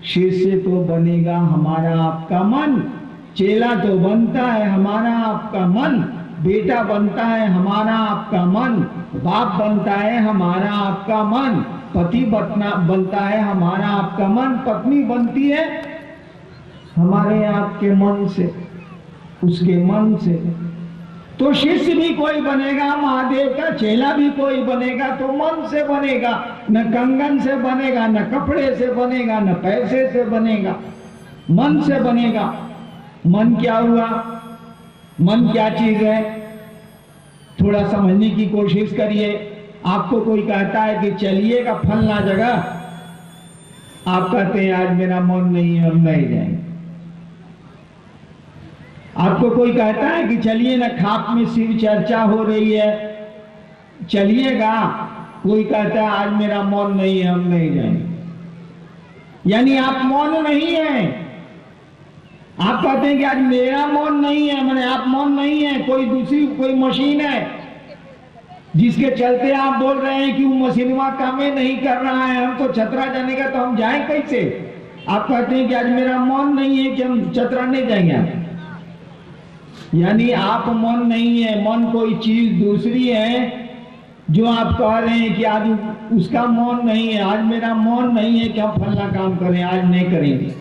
शिष्य तो बनेगा हमारा आपका मन, चेला तो बनता है हमारा आपका मन, बेटा बनता है हमारा आपका मन, बाप बनता है हमारा आपका मन, पति बनता है हमारा आपका मन, पत्नी बनती है हमारे आपके मन से, उसके मन से। तो शिष्य भी कोई बनेगा महादेव का, चेला भी कोई बनेगा तो मन से बनेगा, न कंगन से बनेगा, न कपड़े से बनेगा, न पैसे से बनेगा, मन से बनेगा। मन क्या हुआ? मन क्या चीज है? थोड़ा समझने की कोशिश करिए। आपको कोई कहता है कि चलिएगा फलना जगह, आप कहते हैं आज मेरा मन नहीं है, हम नहीं जाएंगे। आपको कोई कहता है कि चलिए ना खाप में शिव चर्चा हो रही है, चलिएगा, कोई कहता है आज मेरा मन नहीं है, हम नहीं जाएंगे। यानी आप मौन नहीं है। आप कहते हैं कि आज मेरा मन नहीं है, मैंने आप मन नहीं है, कोई दूसरी कोई मशीन है जिसके चलते आप बोल रहे हैं कि वो मशीनवा काम नहीं कर रहा है, हमको चतरा जाने का, तो हम जाए कैसे? आप कहते हैं कि आज मेरा मन नहीं है कि हम चतरा नहीं जाएंगे। यानी आप मन नहीं है, मन कोई चीज दूसरी है जो आप कह रहे हैं कि आज उसका मन नहीं है, आज मेरा मन नहीं है कि हम फलना काम करें, आज नहीं करेंगे।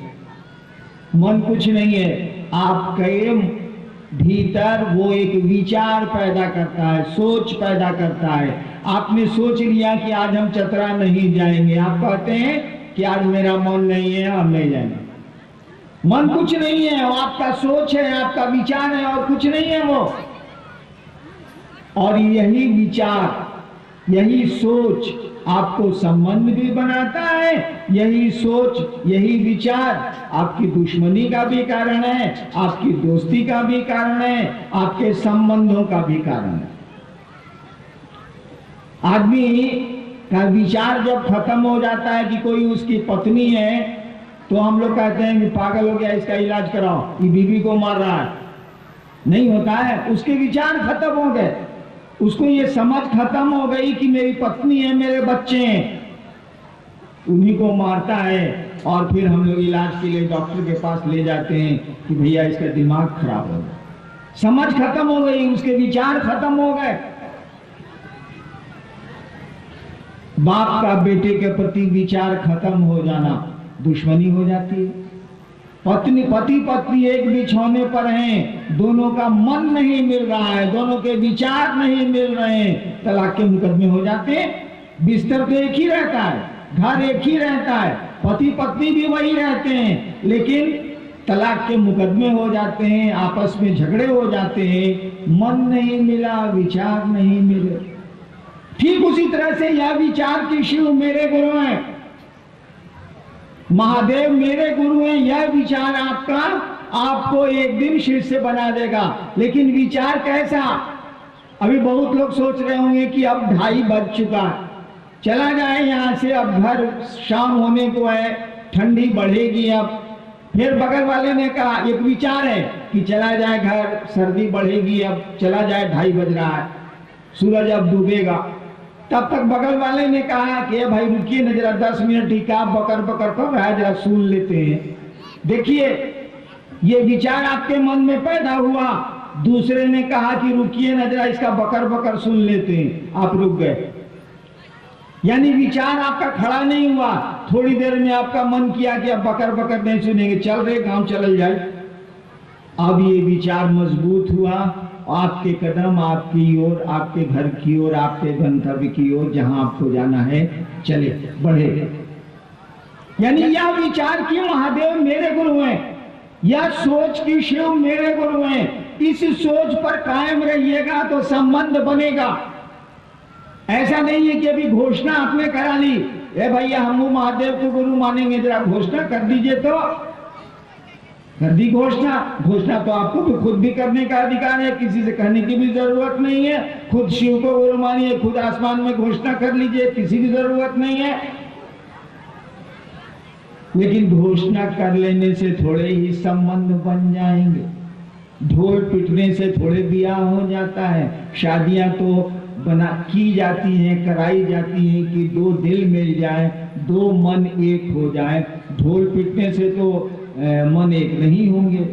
मन कुछ नहीं है, आपके भीतर वो एक विचार पैदा करता है, सोच पैदा करता है। आपने सोच लिया कि आज हम चतरा नहीं जाएंगे, आप कहते हैं कि आज मेरा मन नहीं है, हम नहीं जाएंगे। मन कुछ नहीं है, वो आपका सोच है, आपका विचार है, और कुछ नहीं है वो। और यही विचार, यही सोच आपको संबंध भी बनाता है, यही सोच, यही विचार आपकी दुश्मनी का भी कारण है, आपकी दोस्ती का भी कारण है, आपके संबंधों का भी कारण है। आदमी का विचार जब खत्म हो जाता है कि कोई उसकी पत्नी है, तो हम लोग कहते हैं कि पागल हो गया, इसका इलाज कराओ, ये बीवी को मार रहा है। नहीं होता है, उसके विचार खत्म हो गए, उसको ये समझ खत्म हो गई कि मेरी पत्नी है, मेरे बच्चे हैं, उन्हीं को मारता है। और फिर हम लोग इलाज के लिए डॉक्टर के पास ले जाते हैं कि भैया इसका दिमाग खराब हो गया। समझ खत्म हो गई, उसके विचार खत्म हो गए। बाप का बेटे के प्रति विचार खत्म हो जाना दुश्मनी हो जाती है। पति पत्नी एक बिछौने पर हैं, दोनों का मन नहीं मिल रहा है, दोनों के विचार नहीं मिल रहे हैं, तलाक के मुकदमे हो जाते हैं। बिस्तर तो एक ही रहता है, घर एक ही रहता है, पति पत्नी भी वही रहते हैं, लेकिन तलाक के मुकदमे हो जाते हैं, आपस में झगड़े हो जाते हैं, मन नहीं मिला, विचार नहीं मिले। ठीक उसी तरह से यह विचार कि शिव मेरे गुरु हैं, महादेव मेरे गुरु हैं, यह विचार आपका आपको एक दिन शिष्य बना देगा। लेकिन विचार कैसा? अभी बहुत लोग सोच रहे होंगे कि अब 2:30 बज चुका, चला जाए यहाँ से, अब घर शाम होने को है, ठंडी बढ़ेगी। अब फिर बगल वाले ने कहा, एक विचार है कि चला जाए घर, सर्दी बढ़ेगी, अब चला जाए, 2:30 बज रहा है, सूरज अब डूबेगा। तब तक बगल वाले ने कहा कि भाई रुकिए ना जरा 10 मिनट, ठीक है, आप बकर बकर कर रहा है, जरा सुन लेते हैं। देखिए, ये विचार आपके मन में पैदा हुआ, दूसरे ने कहा कि रुकिए ना जरा, इसका बकर बकर सुन लेते हैं, आप रुक गए। यानी विचार आपका खड़ा नहीं हुआ, थोड़ी देर में आपका मन किया कि अब बकर बकर नहीं सुनेंगे, चल रहे गांव चल जाए। अब ये विचार मजबूत हुआ, आपके कदम आपकी ओर, आपके घर की ओर, आपके गंतव्य की ओर, जहां आपको जाना है, चले बढ़े। यानी यह विचार कि महादेव मेरे गुरु हैं, यह सोच कि शिव मेरे गुरु हैं, इस सोच पर कायम रहिएगा तो संबंध बनेगा। ऐसा नहीं है कि अभी घोषणा आपने करा ली, ए भैया हम महादेव को गुरु मानेंगे, जरा घोषणा कर दीजिए, तो कर दी घोषणा। घोषणा तो आपको भी खुद भी करने का अधिकार है, किसी से कहने की भी जरूरत नहीं है। खुद शिव को गुरु मानिए, खुद आसमान में घोषणा कर लीजिए, किसी की जरूरत नहीं है। लेकिन घोषणा कर लेने से थोड़े ही संबंध बन जाएंगे, ढोल पिटने से थोड़े ब्याह हो जाता है। शादियां तो बना की जाती हैं, कराई जाती हैं कि दो दिल मिल जाए, दो मन एक हो जाए, ढोल पीटने से तो मन एक नहीं होंगे।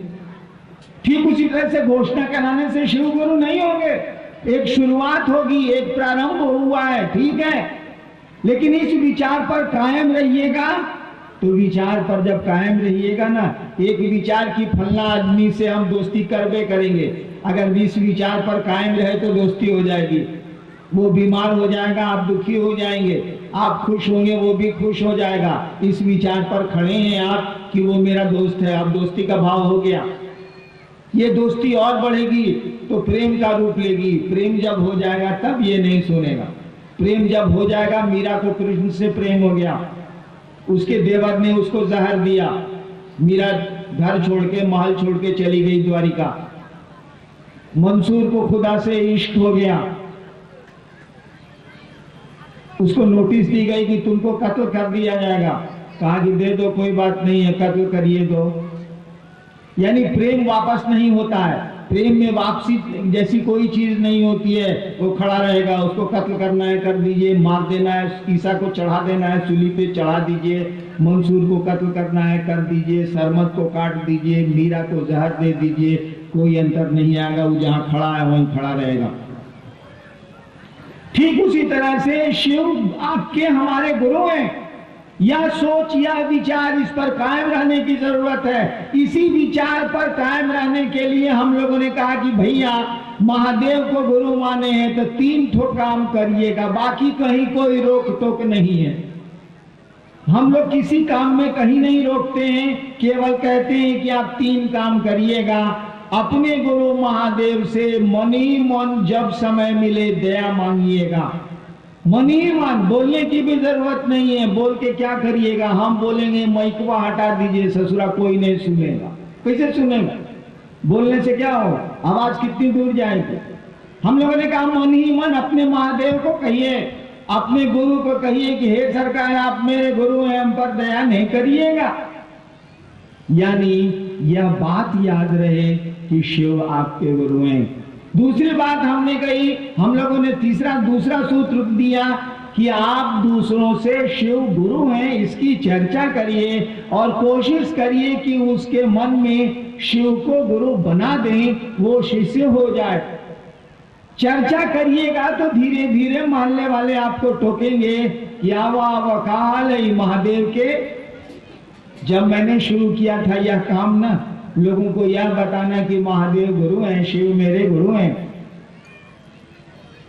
ठीक उसी तरह से घोषणा कराने से शिव गुरु नहीं होंगे। एक शुरुआत होगी, एक प्रारंभ हुआ है, ठीक है, लेकिन इस विचार पर कायम रहिएगा। तो विचार पर जब कायम रहिएगा ना, एक विचार की फलना आदमी से हम दोस्ती करबे करेंगे, अगर इस विचार पर कायम रहे तो दोस्ती हो जाएगी। वो बीमार हो जाएगा, आप दुखी हो जाएंगे, आप खुश होंगे, वो भी खुश हो जाएगा। इस विचार पर खड़े हैं आप कि वो मेरा दोस्त है, अब दोस्ती का भाव हो गया। ये दोस्ती और बढ़ेगी तो प्रेम का रूप लेगी। प्रेम जब हो जाएगा तब ये नहीं सुनेगा। प्रेम जब हो जाएगा, मीरा को कृष्ण से प्रेम हो गया, उसके देवर ने उसको जहर दिया, मीरा घर छोड़ के महल छोड़ के चली गई द्वारिका। मंसूर को खुदा से इश्क हो गया, उसको नोटिस दी गई कि तुमको कत्ल कर दिया जाएगा। कहा कि दे दो, कोई बात नहीं है, कत्ल करिए दो। यानी प्रेम वापस नहीं होता है। प्रेम में वापसी जैसी कोई चीज नहीं होती है। वो खड़ा रहेगा, उसको कत्ल करना है कर दीजिए, मार देना है, ईसा को चढ़ा देना है, सूली पे चढ़ा दीजिए, मंसूर को कत्ल करना है कर दीजिए, सरमत को काट दीजिए, मीरा को जहर दे दीजिए, कोई अंतर नहीं आएगा। वो जहां खड़ा है वहीं खड़ा रहेगा। ठीक उसी तरह से शिव आपके हमारे गुरु हैं। यह सोच, यह विचार, इस पर कायम रहने की जरूरत है। इसी विचार पर कायम रहने के लिए हम लोगों ने कहा कि भैया महादेव को गुरु माने हैं तो 3 ठो काम करिएगा, बाकी कहीं कोई रोक टोक नहीं है। हम लोग किसी काम में कहीं नहीं रोकते हैं, केवल कहते हैं कि आप 3 काम करिएगा। अपने गुरु महादेव से मन ही मन जब समय मिले दया मांगिएगा। मन ही मन, बोलने की भी जरूरत नहीं है। बोल के क्या करिएगा? हम बोलेंगे माइकवा हटा दीजिए, ससुरा कोई नहीं सुनेगा। कैसे सुनेगा? बोलने से क्या हो, आवाज कितनी दूर जाएगी। हम लोगों ने कहा मन ही मन अपने महादेव को कहिए, अपने गुरु को कहिए कि हे सरकार आप मेरे गुरु हैं, हम पर दया नहीं करिएगा। यानी यह बात याद रहे कि शिव आपके गुरु हैं। दूसरी बात हमने कही, हम लोगों ने दूसरा सूत्र दिया कि आप दूसरों से शिव गुरु हैं इसकी चर्चा करिए और कोशिश करिए कि उसके मन में शिव को गुरु बना दें, वो शिष्य हो जाए। चर्चा करिएगा तो धीरे धीरे मोहल्ले वाले आपको टोकेंगे कि आवा काल है महादेव के। जब मैंने शुरू किया था यह काम ना, लोगों को यह बताना कि महादेव गुरु हैं, शिव मेरे गुरु हैं,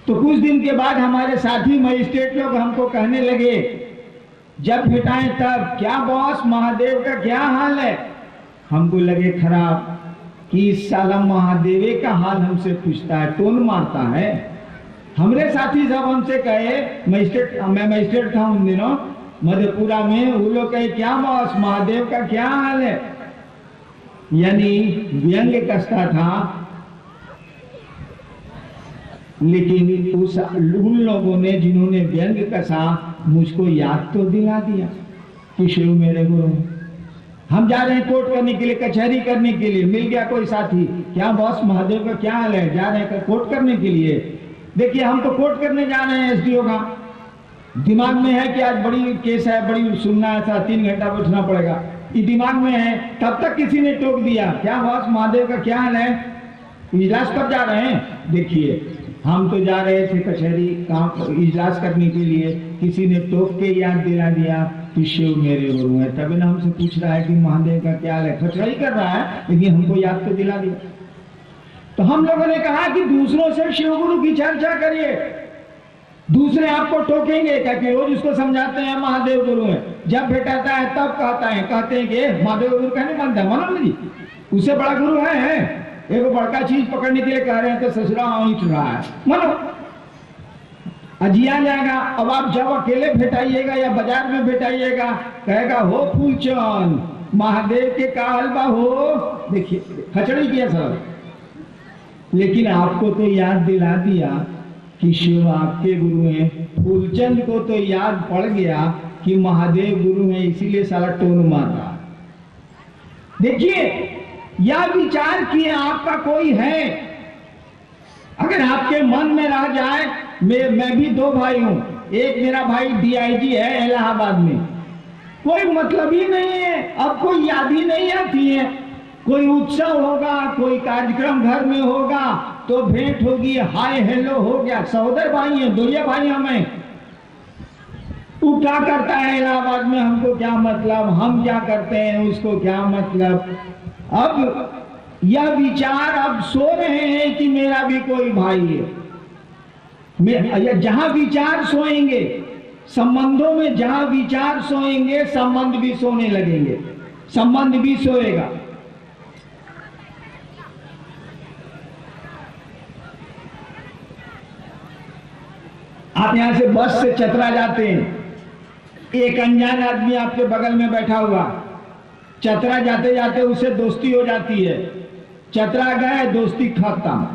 तो कुछ दिन के बाद हमारे साथी मजिस्ट्रेट लोग हमको कहने लगे, जब भेटाएं तब, क्या बॉस महादेव का क्या हाल है? हमको लगे खराब कि इस साला महादेव का हाल हमसे पूछता है, टोन मारता है। हमरे साथी सब हमसे कहे, मैं मजिस्ट्रेट था उन दिनों मधेपुरा में, वो लोग कहे क्या बॉस महादेव का क्या हाल है? यानी व्यंग कसता था, लेकिन उन लोगों ने जिन्होंने व्यंग कसा मुझको याद तो दिला दिया कि शिव मेरे गुरु हैं। हम जा रहे हैं कोर्ट करने के लिए, कचहरी करने के लिए, मिल गया कोई साथी, क्या बॉस महादेव का क्या हाल है? जा रहे हैं कोर्ट करने के लिए। देखिए हम तो कोर्ट करने जा रहे हैं, एसडीओ का दिमाग में है कि आज बड़ी केस है, बड़ी सुनना है, 3 घंटा बैठना पड़ेगा, ये दिमाग में है। तब तक किसी ने टोक दिया, क्या बॉस महादेव का क्या हाल है? इजलास पर जा रहे हैं। देखिए हम तो जा रहे थे कचहरी काम इजलास करने के लिए, किसी ने टोक के याद दिला दिया कि शिव मेरे गुरु है। तभी ना हमसे पूछ रहा है कि महादेव का क्या हाल है। कचहरी कर रहा है लेकिन हमको याद तो दिला दिया। तो हम लोगों ने कहा कि दूसरों से शिव गुरु की चर्चा करिए, दूसरे आपको टोकेंगे क्योंकि रोज उसको समझाते हैं महादेव गुरु है, जब भेटाता है तब कहते हैं कि महादेव गुरु कहने मानता है, मानो जी उससे बड़ा गुरु है। एक बड़का चीज पकड़ने के लिए कह रहे हैं तो ससुरा ईंट रहा है, मानो अजिया जाएगा। अब आप जब अकेले भेटाइएगा या बाजार में भेटाइएगा, कहेगा हो फूलचंद महादेव के का हलवा हो, देखिए खचड़ी किया सब। लेकिन आपको तो याद दिला दिया कि शिव आपके गुरु हैं। फूलचंद को तो याद पड़ गया कि महादेव गुरु हैं, इसीलिए साला टोन मार रहा। देखिए यह विचार किए आपका कोई है, अगर आपके मन में रह जाए। मैं भी 2 भाई हूं, एक मेरा भाई डीआईजी है इलाहाबाद में, कोई मतलब ही नहीं है, अब कोई याद ही नहीं आती है। कोई उत्सव होगा, कोई कार्यक्रम घर में होगा तो भेंट होगी, हाय हेलो हो गया, सहोदर भाई हैं, दुनिया भाई हमें। वो क्या करता है इलाहाबाद में, हमको क्या मतलब, हम क्या करते हैं उसको क्या मतलब। अब यह विचार अब सो रहे हैं कि मेरा भी कोई भाई है। जहां विचार सोएंगे, संबंधों में जहां विचार सोएंगे, संबंध भी सोने लगेंगे, संबंध भी सोएगा। आप यहां से बस से चतरा जाते हैं, एक अनजान आदमी आपके बगल में बैठा हुआ, चतरा जाते जाते उससे दोस्ती हो जाती है, चतरा गए दोस्ती खत्म,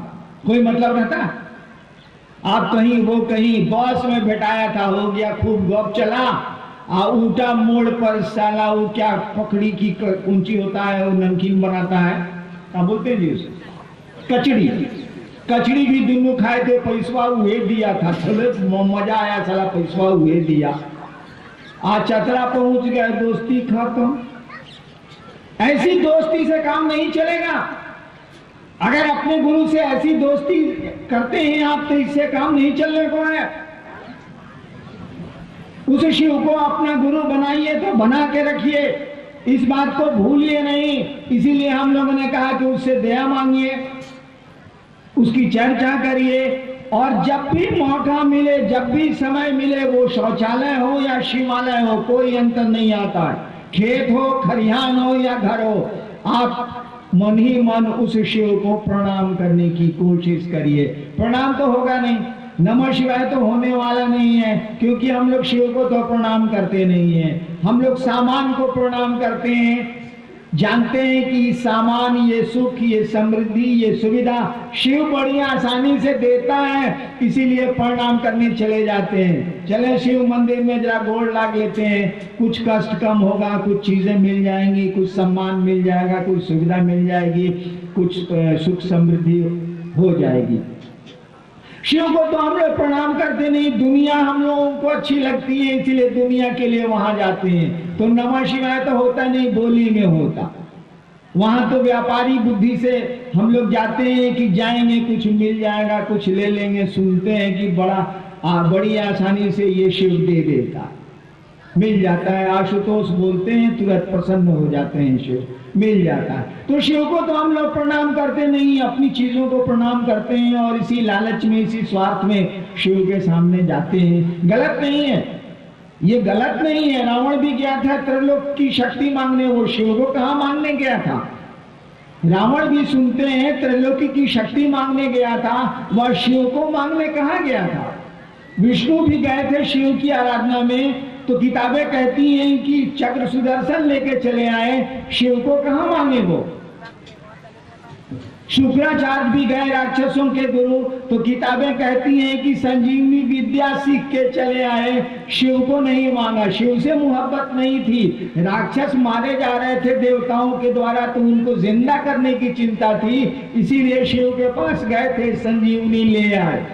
कोई मतलब रहता। आप कहीं वो कहीं बस में बैठाया था, हो गया खूब गप चला, उल्टा मोड़ पर साला वो क्या पकड़ी की ऊंची होता है, वो नमकीन बनाता है, क्या बोलते हैं जी उसे, कचड़ी। कचड़ी भी दोनों खाए थे, पैसवा हुए दिया था, चलो मजा आया, साला पैसवा हुए दिया। आज चतरा पहुंच गए, दोस्ती खत्म। ऐसी दोस्ती से काम नहीं चलेगा। अगर अपने गुरु से ऐसी दोस्ती करते हैं आप, तो इससे काम नहीं चलने को है। उस शिव को अपना गुरु बनाइए तो बना के रखिए, इस बात को भूलिए नहीं। इसीलिए हम लोगों ने कहा कि उससे दया मांगिए, उसकी चर्चा करिए, और जब भी मौका मिले, जब भी समय मिले, वो शौचालय हो या शिवालय हो, कोई अंतर नहीं आता है, खेत हो, खरिहान हो या घर हो, आप मन ही मन उस शिव को प्रणाम करने की कोशिश करिए। प्रणाम तो होगा नहीं, नमः शिवाय तो होने वाला नहीं है, क्योंकि हम लोग शिव को तो प्रणाम करते नहीं है, हम लोग सामान को प्रणाम करते हैं। जानते हैं कि सामान, ये सुख, ये समृद्धि, ये सुविधा शिव बड़ी आसानी से देता है, इसीलिए प्रणाम करने चले जाते हैं। चले शिव मंदिर में जरा गोड़ लाग लेते हैं, कुछ कष्ट कम होगा, कुछ चीजें मिल जाएंगी, कुछ सम्मान मिल जाएगा, कुछ सुविधा मिल जाएगी, कुछ सुख समृद्धि हो जाएगी। शिव को तो हम लोग प्रणाम करते नहीं, दुनिया हम लोगों को अच्छी लगती है, इसलिए दुनिया के लिए वहां जाते हैं। तो नमः शिवाय तो होता नहीं, बोली में होता। वहां तो व्यापारी बुद्धि से हम लोग जाते हैं कि जाएंगे कुछ मिल जाएगा, कुछ ले लेंगे। सुनते हैं कि बड़ी आसानी से ये शिव दे देता, मिल जाता है। आशुतोष बोलते हैं, तुरंत प्रसन्न हो जाते हैं, शिव मिल जाता है। तो शिव को तो हम लोग प्रणाम करते नहीं, अपनी चीजों को प्रणाम करते हैं, और इसी लालच में, इसी स्वार्थ में शिव के सामने जाते हैं। गलत नहीं है, ये गलत नहीं है। रावण भी गया था त्रिलोक की शक्ति मांगने, वो शिव को कहाँ मांगने गया था? रावण भी सुनते हैं त्रिलोकी की शक्ति मांगने गया था, वह शिव को मांगने कहाँ गया था? विष्णु भी गए थे शिव की आराधना में, तो किताबें कहती हैं कि चक्र सुदर्शन लेके चले आए, शिव को कहाँ मांगे वो? शुक्राचार्य भी गए राक्षसों के गुरु, तो किताबें कहती हैं कि संजीवनी विद्या सीख के चले आए, शिव को नहीं मांगा। शिव से मोहब्बत नहीं थी, राक्षस मारे जा रहे थे देवताओं के द्वारा, तो उनको जिंदा करने की चिंता थी, इसीलिए शिव के पास गए थे, संजीवनी ले आए।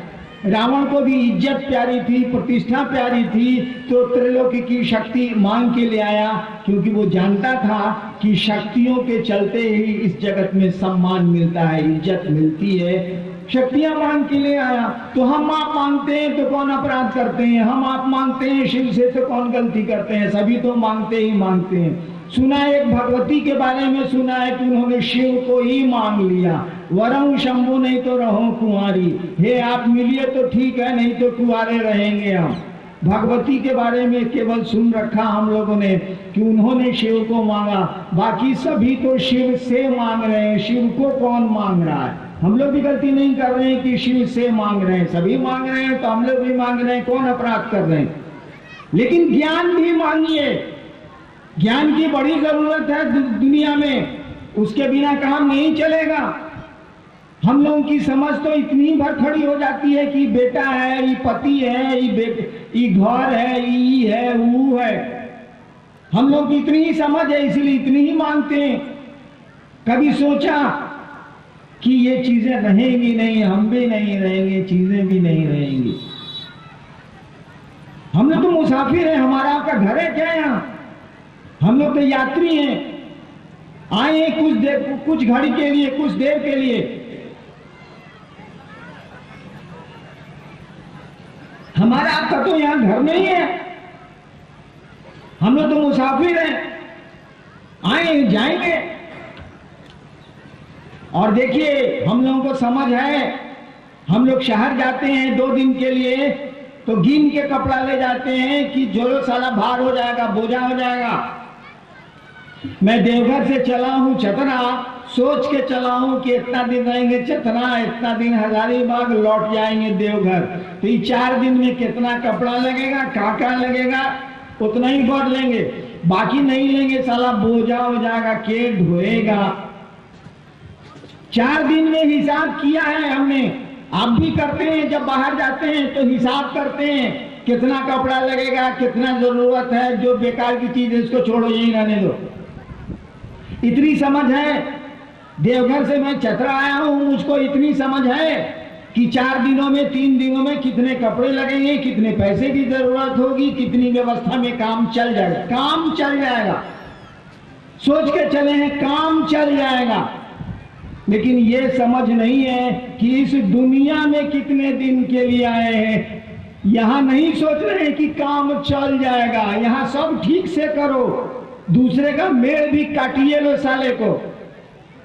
रावण को भी इज्जत प्यारी थी, प्रतिष्ठा प्यारी थी, तो त्रिलोकी की शक्ति मांग के ले आया, क्योंकि वो जानता था कि शक्तियों के चलते ही इस जगत में सम्मान मिलता है, इज्जत मिलती है। शक्तियां मांग के ले आया। तो हम आप मांगते हैं तो कौन अपराध करते हैं? हम आप मांगते हैं शिव से तो कौन गलती करते हैं? सभी तो मांगते ही मांगते हैं। सुना है एक भगवती के बारे में, सुना है कि उन्होंने शिव को ही मांग लिया, वरम शंभु नहीं तो रहो कुंवारी, हे आप मिलिए तो ठीक है, नहीं तो कुंवारे रहेंगे हम। भगवती के बारे में केवल सुन रखा हम लोगों ने कि उन्होंने शिव को मांगा, बाकी सभी तो शिव से मांग रहे हैं। शिव को कौन मांग रहा है? हम लोग भी गलती नहीं कर रहे हैं कि शिव से मांग रहे हैं, सभी मांग रहे हैं तो हम लोग भी मांग रहे हैं, कौन अपराध कर रहे हैं? लेकिन ज्ञान भी मांगिए, ज्ञान की बड़ी जरूरत है दुनिया में, उसके बिना काम नहीं चलेगा। हम लोगों की समझ तो इतनी भर खड़ी हो जाती है कि बेटा है, ये पति है, ये घर है, ये है, वो है। हम लोग की इतनी ही समझ है, इसलिए इतनी ही मांगते हैं। कभी सोचा कि ये चीजें रहेंगी नहीं, हम भी नहीं रहेंगे, चीजें भी नहीं रहेंगी। हम लोग तो मुसाफिर हैं, हमारा आपका घर है क्या यहाँ? हम लोग तो यात्री हैं, आए हैं कुछ घड़ी के लिए, कुछ देर के लिए। हमारा आपका तो यहां घर नहीं है, हम लोग तो मुसाफिर हैं, आए जाएंगे। और देखिए हम लोगों को समझ है, हम लोग शहर जाते हैं 2 दिन के लिए तो गिन के कपड़ा ले जाते हैं कि जो साला भार हो जाएगा, बोझा हो जाएगा। मैं देवघर से चला हूं चतरा, सोच के चला हूं कि इतना दिन रहेंगे चतरा, इतना दिन हजारीबाग, लौट जाएंगे देवघर। तो ये 4 दिन में कितना कपड़ा लगेगा, काका लगेगा, उतना ही भर लेंगे, बाकी नहीं लेंगे, साला बोझा हो जाएगा, के ढोएगा। 4 दिन में हिसाब किया है हमने, आप भी करते हैं, जब बाहर जाते हैं तो हिसाब करते हैं कितना कपड़ा लगेगा, कितना जरूरत है, जो बेकार की चीज है उसको छोड़ो, यही रहने दो। इतनी समझ है। देवघर से मैं चतरा आया हूं, मुझको इतनी समझ है कि 4 दिनों में, 3 दिनों में कितने कपड़े लगेंगे, कितने पैसे की जरूरत होगी, कितनी व्यवस्था में काम चल जाएगा। काम चल जाएगा, सोच के चले हैं काम चल जाएगा। लेकिन ये समझ नहीं है कि इस दुनिया में कितने दिन के लिए आए हैं। यहां नहीं सोच रहे हैं कि काम चल जाएगा, यहां सब ठीक से करो, दूसरे का मेल भी काटिए लो साले को,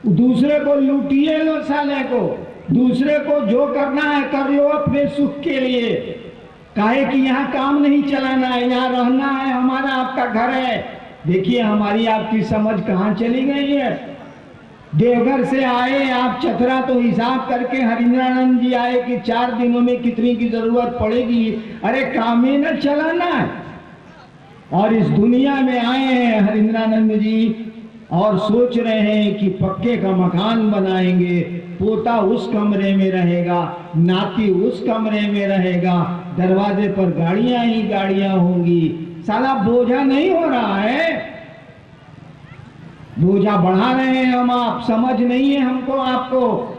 दूसरे को लूटिए लो साले को, दूसरे को जो करना है कर लो अपने सुख के लिए। काहे कि यहाँ काम नहीं चलाना है, यहाँ रहना है, हमारा आपका घर है। देखिए हमारी आपकी समझ कहाँ चली गई है। देवघर से आए आप चतरा तो हिसाब करके हरिंद्रानंद जी आए कि 4 दिनों में कितनी की जरूरत पड़ेगी। अरे काम ही न चलाना है। और इस दुनिया में आए हैं हरिंद्रानंद जी और सोच रहे हैं कि पक्के का मकान बनाएंगे, पोता उस कमरे में रहेगा, नाती उस कमरे में रहेगा, दरवाजे पर गाड़ियां ही गाड़ियां होंगी। साला बोझा नहीं हो रहा है, बोझा बढ़ा रहे हैं हम। आप समझ नहीं है हमको, आपको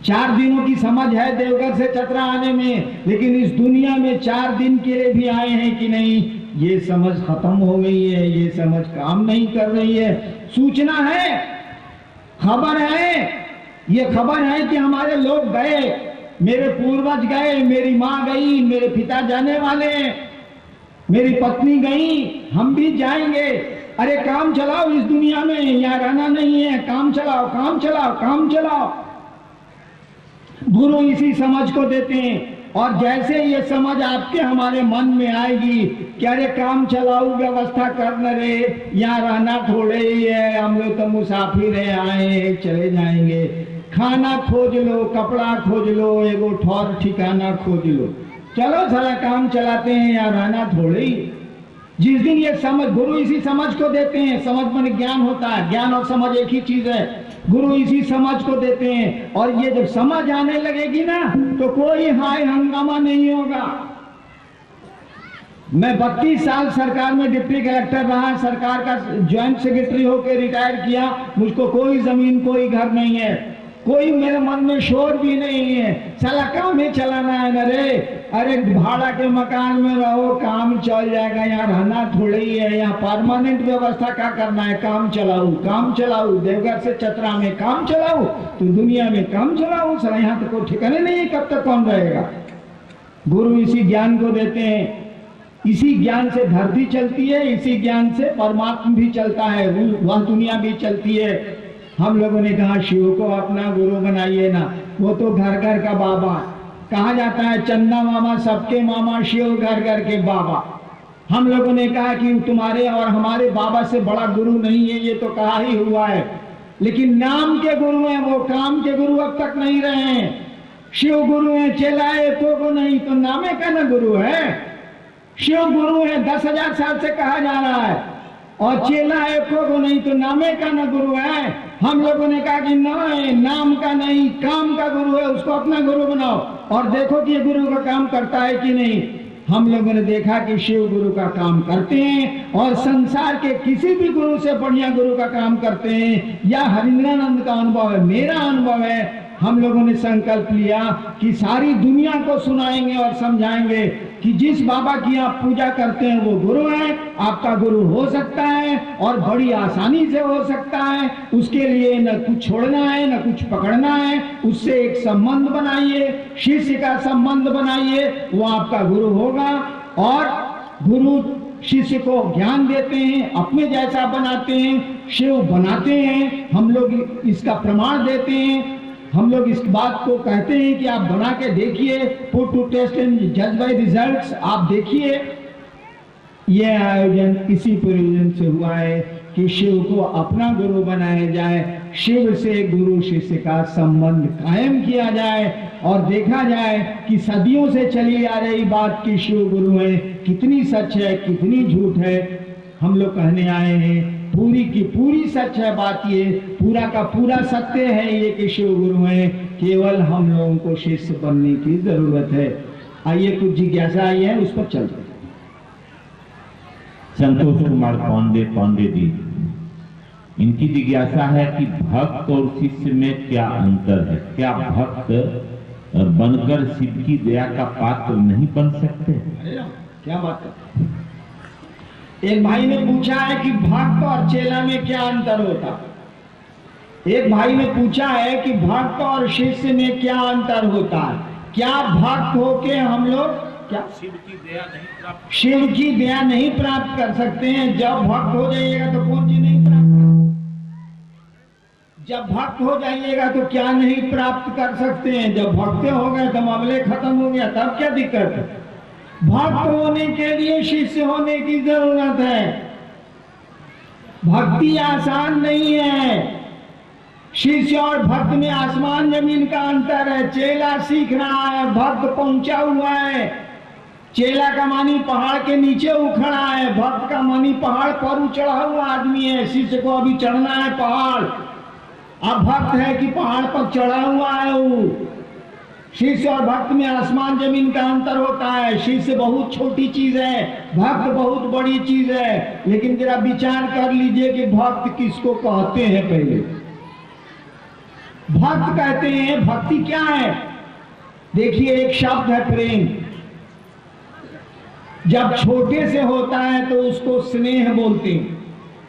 4 दिनों की समझ है देवघर से चतरा आने में, लेकिन इस दुनिया में 4 दिन के लिए भी आए हैं कि नहीं, ये समझ खत्म हो गई है, ये समझ काम नहीं कर रही है। सूचना है, खबर है, ये खबर है कि हमारे लोग गए, मेरे पूर्वज गए, मेरी माँ गई, मेरे पिता जाने वाले, मेरी पत्नी गई, हम भी जाएंगे। अरे काम चलाओ इस दुनिया में, यहाँ रहना नहीं है, काम चलाओ, काम चलाओ, काम चलाओ। गुरु इसी समझ को देते हैं। और जैसे ये समझ आपके हमारे मन में आएगी कि अरे काम चलाओ व्यवस्था करना रे, यहाँ रहना थोड़े ही है, हम लोग तो मुसाफिर है, आए चले जाएंगे। खाना खोज लो, कपड़ा खोज लो, एगो ठौर ठिकाना खोज लो, चलो सारा काम चलाते हैं, यहाँ रहना थोड़े ही। जिस दिन ये समझ, गुरु इसी समझ को देते हैं। समझ में ज्ञान होता है, ज्ञान और समझ एक ही चीज है। गुरु इसी समझ को देते हैं। और ये जब समझ आने लगेगी ना तो कोई हाय हंगामा नहीं होगा। मैं 32 साल सरकार में डिप्टी कलेक्टर रहा, सरकार का ज्वाइंट सेक्रेटरी होकर रिटायर किया। मुझको कोई जमीन, कोई घर नहीं है, कोई मेरे मन में शोर भी नहीं है। साला काम ही चलाना है न रे। अरे भाड़ा के मकान में रहो, काम चल जाएगा, यहाँ रहना थोड़ी ही है, यहाँ परमानेंट व्यवस्था क्या करना है, काम चलाऊ, काम चलाऊ। देवघर से चतरा में काम चलाऊ तो दुनिया में काम चलाऊ। साला यहाँ तो कोई ठिकाने नहीं है, कब तक कौन रहेगा। गुरु इसी ज्ञान को देते हैं। इसी ज्ञान से धरती चलती है, इसी ज्ञान से परमात्मा भी चलता है, वह दुनिया भी चलती है। हम लोगों ने कहा शिव को अपना गुरु बनाइए ना, वो तो घर घर का बाबा। कहा जाता है चंदा मामा सबके मामा, शिव घर घर के बाबा। हम लोगों ने कहा कि तुम्हारे और हमारे बाबा से बड़ा गुरु नहीं है, ये तो कहा ही हुआ है। लेकिन नाम के गुरु हैं वो, काम के गुरु अब तक नहीं रहे हैं। शिव गुरु है, चेलाए को नहीं, तो नामे का ना गुरु है। शिव गुरु है, 10,000 साल से कहा जा रहा है, और चेला को नहीं तो नामे का ना गुरु है। हम लोगों ने कहा कि नहीं, नाम का नहीं, काम का गुरु है, उसको अपना गुरु बनाओ और देखो कि ये गुरु का काम करता है कि नहीं। हम लोगों ने देखा कि शिव गुरु का काम करते हैं और संसार के किसी भी गुरु से बढ़िया गुरु का काम करते हैं। या हरिंद्रानंद का अनुभव है, मेरा अनुभव है। हम लोगों ने संकल्प लिया कि सारी दुनिया को सुनाएंगे और समझाएंगे कि जिस बाबा की आप पूजा करते हैं वो गुरु है, आपका गुरु हो सकता है और बड़ी आसानी से हो सकता है। उसके लिए न कुछ छोड़ना है न कुछ पकड़ना है, उससे एक संबंध बनाइए, शिष्य का संबंध बनाइए, वो आपका गुरु होगा। और गुरु शिष्य को ज्ञान देते हैं, अपने जैसा बनाते हैं, शिव बनाते हैं। हम लोग इसका प्रमाण देते हैं, हम लोग इस बात को कहते हैं कि आप बना के देखिए, पुट टू टेस्ट एंड जज बाय रिजल्ट्स। आप देखिए, यह आयोजन इसी प्रयोजन से हुआ है कि शिव को अपना गुरु बनाया जाए, शिव से गुरु शिष्य का संबंध कायम किया जाए और देखा जाए कि सदियों से चली आ रही बात कि शिव गुरु है कितनी सच है कितनी झूठ है। हम लोग कहने आए हैं पूरी की पूरी सच है बात, ये पूरा का पूरा सत्य है ये कि शिव गुरु है, केवल हम लोगों को शिष्य बनने की जरूरत है। आइए कुछ जिज्ञासा आई है, उस पर चलते हैं। संतोष कुमार पांडे जी, इनकी जिज्ञासा है कि भक्त और शिष्य में क्या अंतर है? क्या भक्त बनकर शिव की दया का पात्र नहीं बन सकते? क्या बात करते हैं? एक भाई ने पूछा है कि भक्त और चेला में क्या अंतर होता। एक भाई ने पूछा है कि भक्त और शिष्य में क्या अंतर होता है। क्या भक्त होके हम लोग क्या शिव की दया नहीं प्राप्त कर सकते हैं? जब भक्त हो जाइएगा तो कौन चीज नहीं प्राप्त कर, जब भक्त हो जाइएगा तो क्या नहीं प्राप्त कर सकते हैं? जब भक्त हो गए तो मामले खत्म हो गया, तब क्या दिक्कत है? भक्त होने के लिए शिष्य होने की जरूरत है। भक्ति आसान नहीं है। शिष्य और भक्त में आसमान जमीन का अंतर है। चेला सीख रहा है, भक्त पहुंचा हुआ है। चेला का मानी पहाड़ के नीचे उखड़ा है, भक्त का मानी पहाड़ पर चढ़ा हुआ आदमी है। शिष्य को अभी चढ़ना है पहाड़, अब भक्त है कि पहाड़ पर चढ़ा हुआ है वो। शिष्य और भक्त में आसमान जमीन का अंतर होता है। शिष्य बहुत छोटी चीज है, भक्त बहुत बड़ी चीज है। लेकिन जरा विचार कर लीजिए कि भक्त किसको कहते हैं। पहले भक्त कहते हैं, भक्ति क्या है? देखिए, एक शब्द है प्रेम। जब छोटे से होता है तो उसको स्नेह बोलते हैं,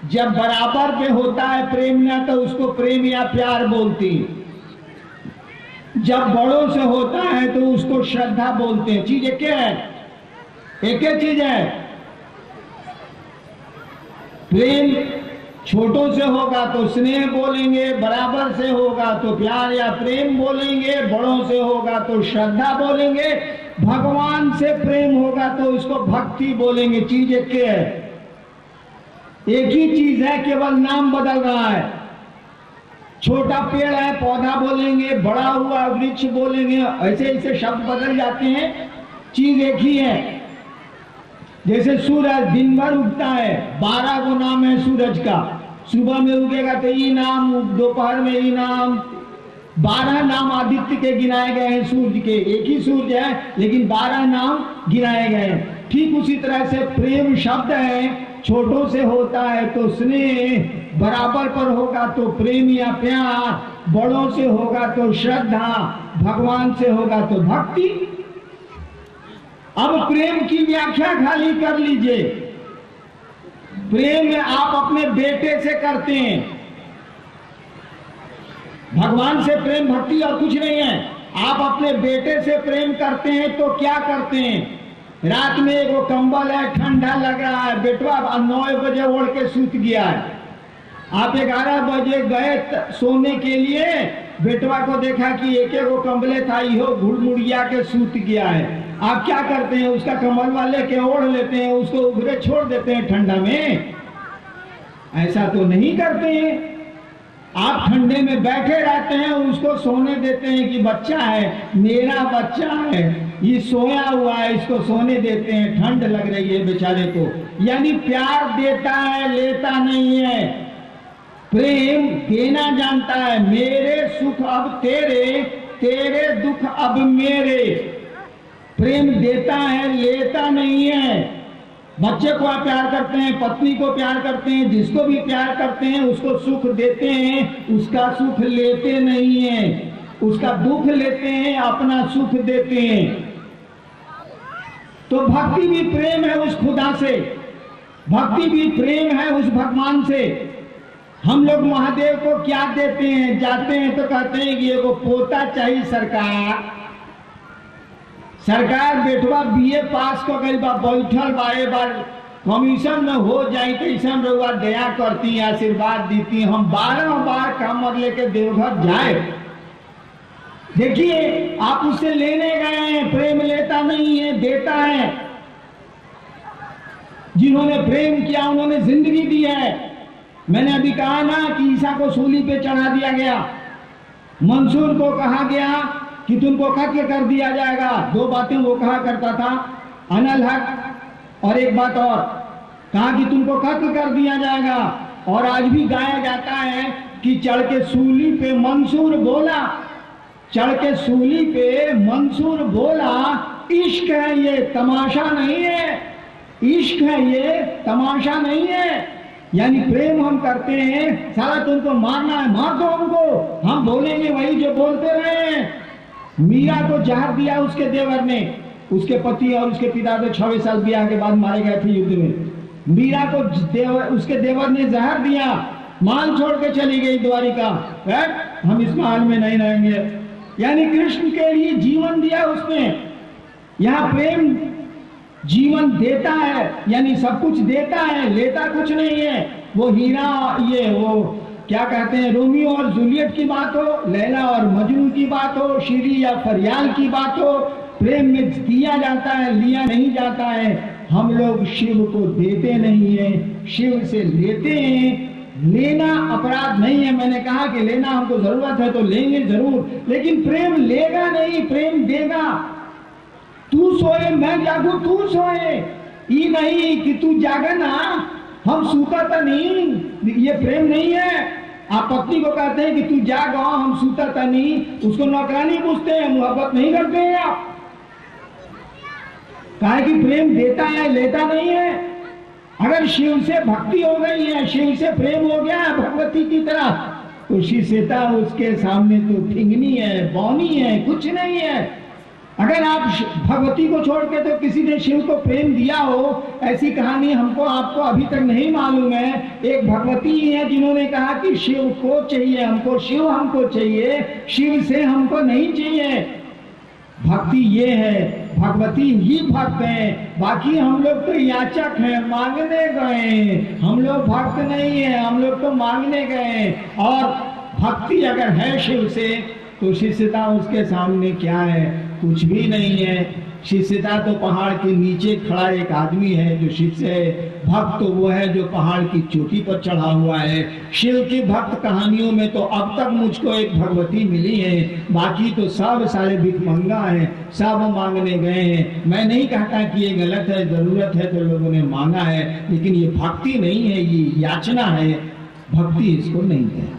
जब बराबर पे होता है प्रेम ना तो उसको प्रेम या प्यार बोलते हैं, जब बड़ों से होता है तो उसको श्रद्धा बोलते हैं। चीज एक है, एक ही चीज है। प्रेम छोटों से होगा तो स्नेह बोलेंगे, बराबर से होगा तो प्यार या प्रेम बोलेंगे, बड़ों से होगा तो श्रद्धा बोलेंगे, भगवान से प्रेम होगा तो उसको भक्ति बोलेंगे। चीज एक है, एक ही चीज है, केवल नाम बदल रहा है। छोटा पेड़ है पौधा बोलेंगे, बड़ा हुआ वृक्ष बोलेंगे, ऐसे ऐसे शब्द बदल जाते हैं, चीज एक ही है। जैसे सूरज दिन भर उगता है, 12 गो नाम है सूरज का। सुबह में उगेगा तो ये नाम, दोपहर में ये नाम, 12 नाम आदित्य के गिनाए गए हैं। सूर्य के एक ही सूर्य है लेकिन 12 नाम गिनाए गए हैं। ठीक उसी तरह से प्रेम शब्द है, छोटों से होता है तो स्नेह, बराबर पर होगा तो प्रेम या प्यार, बड़ों से होगा तो श्रद्धा, भगवान से होगा तो भक्ति। अब प्रेम की व्याख्या खाली कर लीजिए। प्रेम आप अपने बेटे से करते हैं, भगवान से प्रेम भक्ति और कुछ नहीं है। आप अपने बेटे से प्रेम करते हैं तो क्या करते हैं? रात में एक वो कंबल है, ठंडा लग रहा है, बेटवा 9 बजे ओढ़ के सूत गया है। आप 11 बजे गए सोने के लिए, बेटवा को देखा कि एक एक वो कंबले था, यो घुड़मुड़िया के सूत गया है। आप क्या करते हैं? उसका कंबल वाले के ओढ़ लेते हैं, उसको उघरे छोड़ देते हैं ठंडा में? ऐसा तो नहीं करते हैं। आप ठंडे में बैठे रहते हैं, उसको सोने देते हैं कि बच्चा है, मेरा बच्चा है, ये सोया हुआ है, इसको सोने देते हैं, ठंड लग रही है बेचारे को। यानी प्यार देता है, लेता नहीं है। प्रेम देना जानता है। मेरे सुख अब तेरे, तेरे दुख अब मेरे। प्रेम देता है, लेता नहीं है। बच्चे को आप प्यार करते हैं, पत्नी को प्यार करते हैं, जिसको भी प्यार करते हैं उसको सुख देते हैं, उसका सुख लेते नहीं हैं, उसका दुख लेते हैं, अपना सुख देते हैं। तो भक्ति भी प्रेम है उस खुदा से, भक्ति भी प्रेम है उस भगवान से। हम लोग महादेव को क्या देते हैं, जाते हैं तो कहते हैं कि एगो पोता चाहिए सरकार। सरकार बेटवा बीए पास कर गई बा, बैठल बा, ए बार कमीशन में हो जाए तो ऐसा रउआ दया करती, आशीर्वाद देती, हम 12 बार कांवर लेके देवघर जाए। देखिए आप उससे लेने गए हैं, प्रेम लेता नहीं है, देता है। जिन्होंने प्रेम किया उन्होंने जिंदगी दी है। मैंने अभी कहा ना कि ईसा को सूली पे चढ़ा दिया गया, मंसूर को कहा गया कि तुमको कत्ल कर दिया जाएगा। 2 बातें वो कहा करता था, अनल हक और एक बात और, कहा कि तुमको कत्ल कर दिया जाएगा। और आज भी गाया जाता है कि चढ़ के सूली पे मंसूर बोला, चढ़ के सूली पे मंसूर बोला, इश्क है ये, तमाशा नहीं है, इश्क है ये, तमाशा नहीं है। यानी प्रेम हम करते हैं, सारा तुमको मारना है, मार दो हमको, हम बोलेंगे वही जो बोलते रहे। मीरा को जहर दिया उसके देवर ने, उसके पति और उसके पिता तो 6 साल ब्याह के बाद मारे गए थे युद्ध में। मीरा को उसके देवर ने जहर दिया, मान छोड़ के चली गई द्वारिका, हम इस महल में नहीं रहेंगे। यानी कृष्ण के लिए जीवन दिया उसने। यहाँ प्रेम जीवन देता है, यानी सब कुछ देता है, लेता कुछ नहीं है। वो हीरा, ये वो क्या कहते हैं, रोमियो और जूलियट की बात हो, लैला और मजनू की बात हो, शीरी या फरियाल की बात हो, प्रेम में दिया जाता है, लिया नहीं जाता है। हम लोग शिव को देते नहीं है, शिव से लेते हैं। लेना अपराध नहीं है, मैंने कहा कि लेना हमको जरूरत है तो लेंगे जरूर, लेकिन प्रेम लेगा नहीं, प्रेम देगा। तू सोए मैं जागू तू सोए, ये नहीं कि तू जागे ना हम सूता था नहीं, ये प्रेम नहीं है। आप पत्नी को कहते हैं कि तू जागो हम सूता था नहीं, उसको नौकरानी पूछते हैं, मोहब्बत नहीं करते हैं आप। कहा कि प्रेम देता है, लेता नहीं है। अगर शिव से भक्ति हो गई है, शिव से प्रेम हो गया है भगवती की तरह, तो शिष्यता उसके सामने तो ठिंगनी है, बौनी है, कुछ नहीं है। अगर आप भगवती को छोड़ के तो किसी ने शिव को प्रेम दिया हो, ऐसी कहानी हमको आपको अभी तक नहीं मालूम है। एक भगवती ही है जिन्होंने कहा कि शिव को चाहिए हमको, शिव हमको चाहिए, शिव से हमको नहीं चाहिए। भक्ति ये है, भगवती ही भक्त हैं, बाकी हम लोग तो याचक हैं, मांगने गए। हम लोग भक्त नहीं है, हम लोग तो मांगने गए। और भक्ति अगर है शिव से तो शिष्यता उसके सामने क्या है, कुछ भी नहीं है। शिष्यता तो पहाड़ के नीचे खड़ा एक आदमी है जो शिष्य है, भक्त तो वो है जो पहाड़ की चोटी पर चढ़ा हुआ है। शिव की भक्त कहानियों में तो अब तक मुझको एक भगवती मिली है, बाकी तो सब सारे भिखमंगा हैं, सब मांगने गए हैं। मैं नहीं कहता कि ये गलत है, जरूरत है तो लोगों ने मांगा है, लेकिन ये भक्ति नहीं है, ये याचना है, भक्ति इसको नहीं है।